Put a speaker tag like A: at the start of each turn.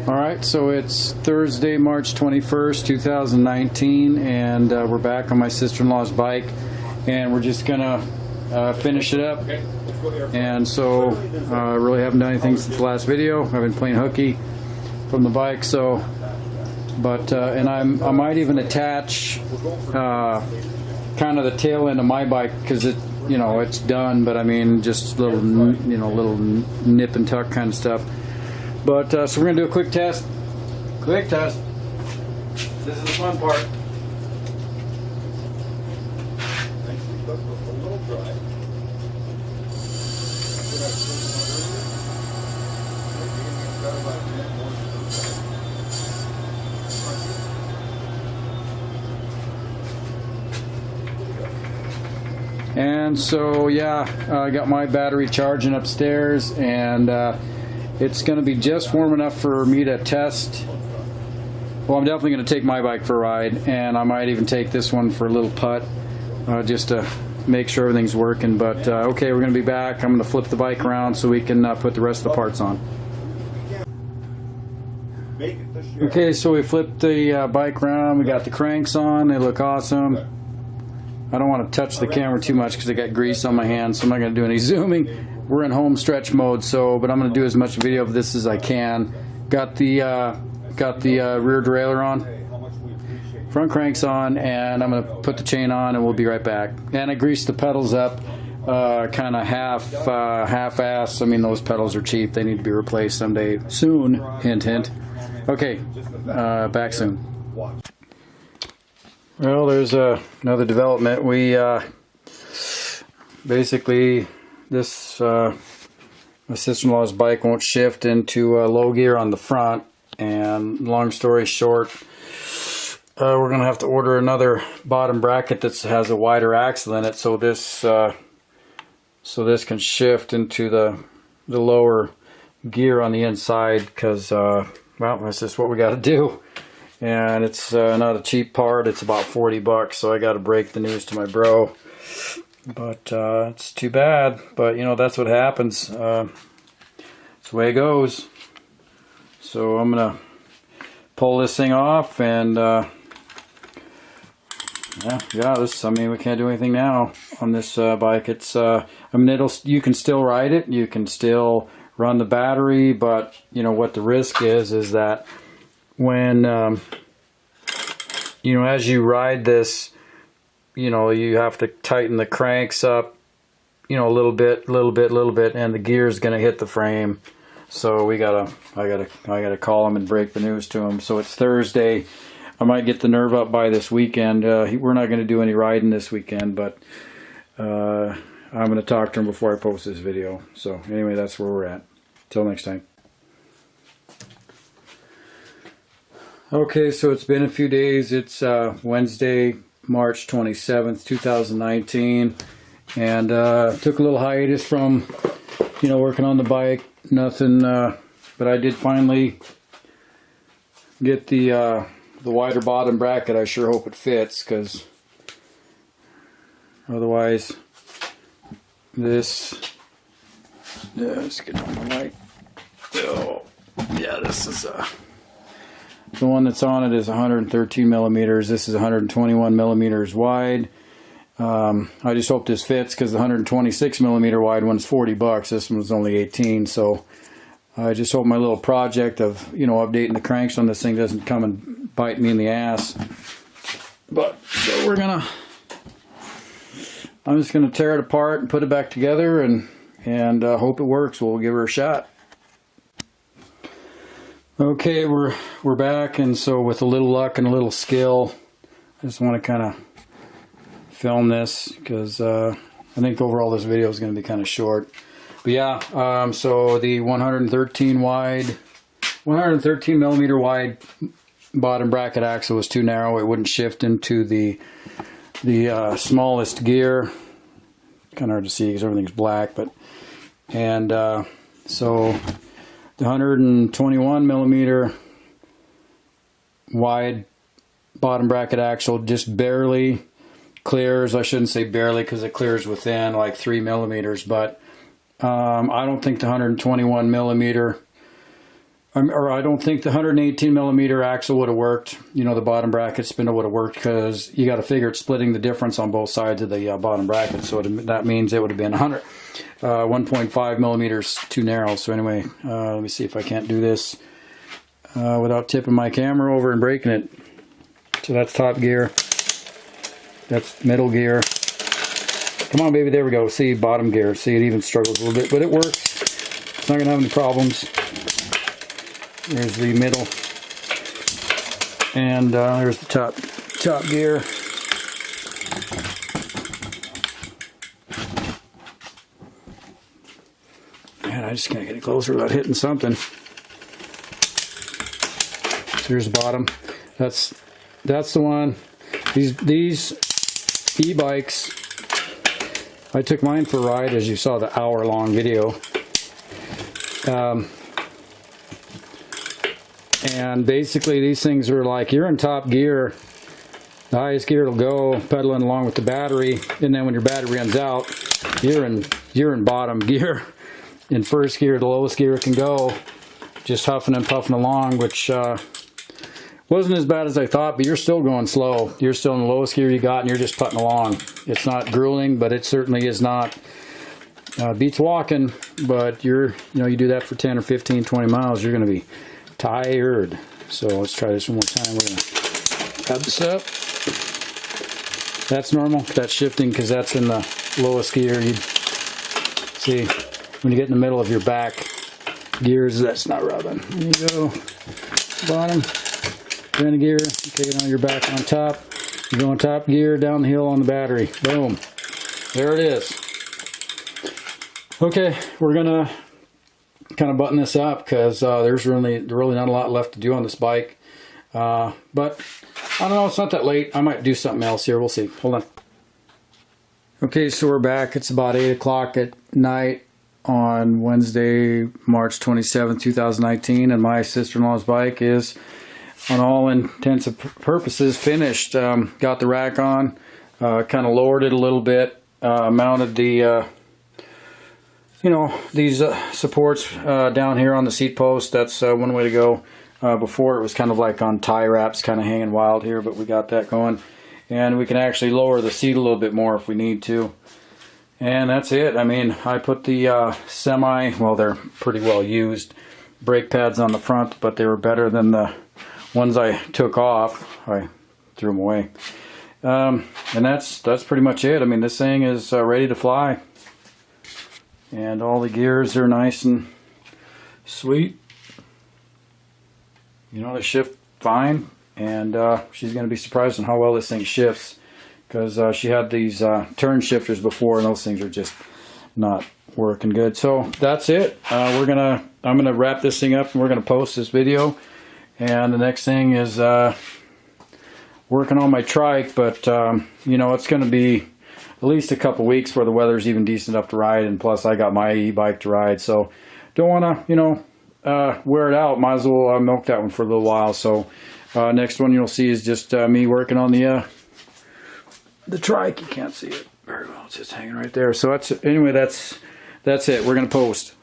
A: Alright, so it's Thursday, March 21st, 2019, and we're back on my sister-in-law's bike, and we're just gonna finish it up. And so I really haven't done anything since the last video. I've been playing hooky from the bike, so and I might even attach kind of the tail end of my bike, because it, you know, it's done, but I mean just little, you know, little nip and tuck kind of stuff. But so we're gonna do a quick test. Quick test. This is the fun part. And so yeah, I got my battery charging upstairs, and it's going to be just warm enough for me to test. Well, I'm definitely going to take my bike for a ride, and I might even take this one for a little putt, just to make sure everything's working. But okay, we're going to be back. I'm going to flip the bike around so we can put the rest of the parts on. Okay, so we flipped the bike around. We got the cranks on. They look awesome. I don't want to touch the camera too much because I got grease on my hands, so I'm not going to do any zooming. We're in home stretch mode, but I'm going to do as much video of this as I can. Got the rear derailleur on, front cranks on, and I'm going to put the chain on, and we'll be right back. And I greased the pedals up, kind of half-ass. I mean, those pedals are cheap. They need to be replaced someday soon. Hint, hint. Okay, back soon. Well, there's another development. We basically, this my sister-in-law's bike won't shift into low gear on the front, and long story short, we're gonna have to order another bottom bracket that has a wider axle in it, so this can shift into the lower gear on the inside, because well, that's just what we got to do. And it's not a cheap part. It's about 40 bucks, so I got to break the news to my bro. But it's too bad. But you know, that's what happens. It's the way it goes. So I'm gonna pull this thing off, and yeah, this. I mean, we can't do anything now on this bike. It's I mean, you can still ride it. You can still run the battery, but you know what the risk is that when you know, as you ride this, you know, you have to tighten the cranks up, you know, a little bit, and the gear is going to hit the frame. So I gotta call him and break the news to him. So it's Thursday. I might get the nerve up by this weekend. We're not going to do any riding this weekend, but I'm going to talk to him before I post this video. So anyway, that's where we're at. Till next time. Okay, so it's been a few days. It's Wednesday, March 27th, 2019, and took a little hiatus from, you know, working on the bike. Nothing, but I did finally get the wider bottom bracket. I sure hope it fits, because otherwise, this. Let's get on the light. Oh, yeah, this is the one that's on it is 113 millimeters. This is 121 millimeters wide. I just hope this fits, because the 126 millimeter wide one's 40 bucks. This one's only 18. So I just hope my little project of, you know, updating the cranks on this thing doesn't come and bite me in the ass. But so I'm just gonna tear it apart and put it back together, and hope it works. We'll give her a shot. Okay, we're back, and so with a little luck and a little skill, I just want to kind of film this, because I think overall this video is going to be kind of short. But yeah, so the 113 millimeter wide bottom bracket axle was too narrow. It wouldn't shift into the smallest gear. Kind of hard to see because everything's black, but so the 121 millimeter wide bottom bracket axle just barely clears. I shouldn't say barely, because it clears within like 3 millimeters, but I don't think the 121 millimeter or I don't think the 118 millimeter axle would have worked. You know, the bottom bracket spindle would have worked, because you got to figure it's splitting the difference on both sides of the bottom bracket. So that means it would have been 1.5 millimeters too narrow. So anyway, let me see if I can't do this without tipping my camera over and breaking it. So that's top gear. That's middle gear. Come on, baby. There we go. See, bottom gear. See, it even struggles a little bit, but it works. It's not going to have any problems. There's the middle, and there's the top gear. And I just can't get it closer without hitting something. So here's the bottom. That's the one. These e-bikes, I took mine for a ride, as you saw the hour-long video. And basically these things are like, you're in top gear, the highest gear it'll go, pedaling along with the battery, and then when your battery runs out, you're in bottom gear. In first gear, the lowest gear it can go, just huffing and puffing along, which wasn't as bad as I thought, but you're still going slow. You're still in the lowest gear you got, and you're just putting along. It's not grueling, but it certainly is not. Beats walking, but you do that for 10 or 15, 20 miles, you're going to be tired. So let's try this one more time. We're going to add this up. That's normal. That's shifting because that's in the lowest gear. You see, when you get in the middle of your back gears, that's not rubbing. There you go. Bottom. Then gear. Okay, now you're back on top. You go on top gear, down the hill on the battery. Boom. There it is. Okay, we're gonna kind of button this up, because there's really not a lot left to do on this bike. But I don't know, it's not that late. I might do something else here. We'll see. Hold on. Okay, so we're back. It's about 8 o'clock at night on Wednesday, March 27, 2019, and my sister-in-law's bike is, on all intents and purposes, finished. Got the rack on, kind of lowered it a little bit, mounted the these supports down here on the seat post. That's one way to go. Before it was kind of like on tie wraps, kind of hanging wild here, but we got that going. And we can actually lower the seat a little bit more if we need to. And that's it. I mean, I put the well, they're pretty well used brake pads on the front, but they were better than the ones I took off. I threw them away. And that's pretty much it. I mean, this thing is ready to fly. And all the gears are nice and sweet. You know, they shift fine. And she's going to be surprised on how well this thing shifts. Because she had these turn shifters before, and those things are just not working good. So that's it. I'm gonna wrap this thing up, and we're gonna post this video. And the next thing is working on my trike. But it's going to be at least a couple weeks before the weather's even decent enough to ride, and plus I got my e-bike to ride, so don't want to wear it out. Might as well milk that one for a little while. So next one you'll see is just me working on the trike. You can't see it very well, it's just hanging right there. So that's it. We're gonna post.